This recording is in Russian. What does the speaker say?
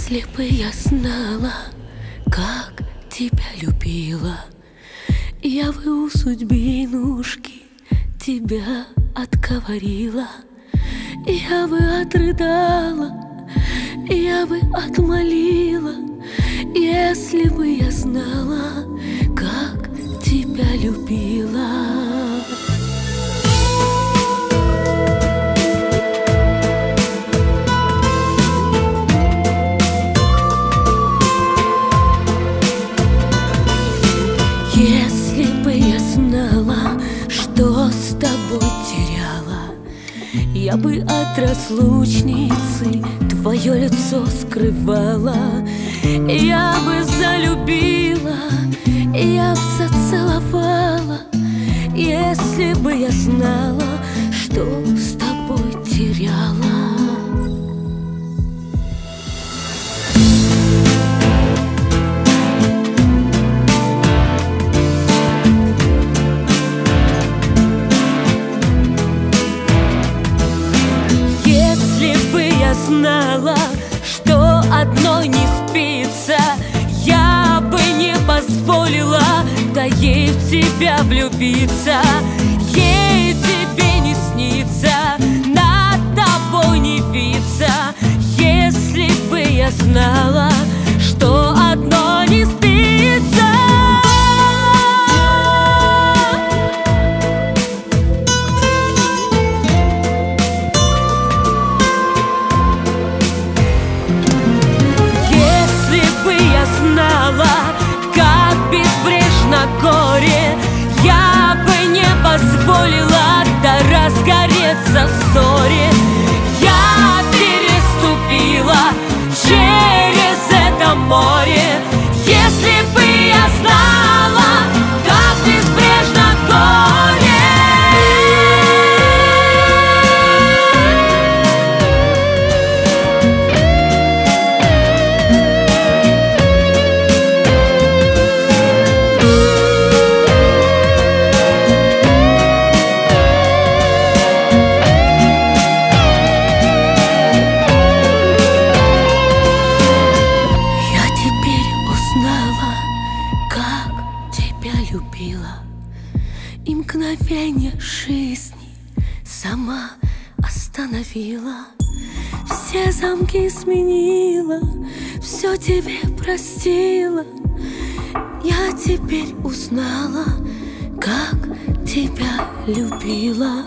Если бы я знала, как тебя любила, я бы у судьбинушки тебя отговорила. Я бы отрыдала, я бы отмолила, если бы я знала, как тебя любила. Если бы я знала, что с тобой теряла, я бы от разлучницы твое лицо скрывала. Я бы залюбила, я бы зацеловала, если бы я знала, что с тобой теряла. Знала, что одной не спится, я бы не позволила, да ей в тебя влюбиться. Ей тебе не снится, над тобой не виться, если бы я знала, что одной не спится. Как безбрежно горе, я бы не позволила, да разгореться в ссоре. Я переступила через это море, если бы я знала, как безбрежно горе. Любила, и мгновенье жизни сама остановила. Все замки сменила, все тебе простила. Я теперь узнала, как тебя любила.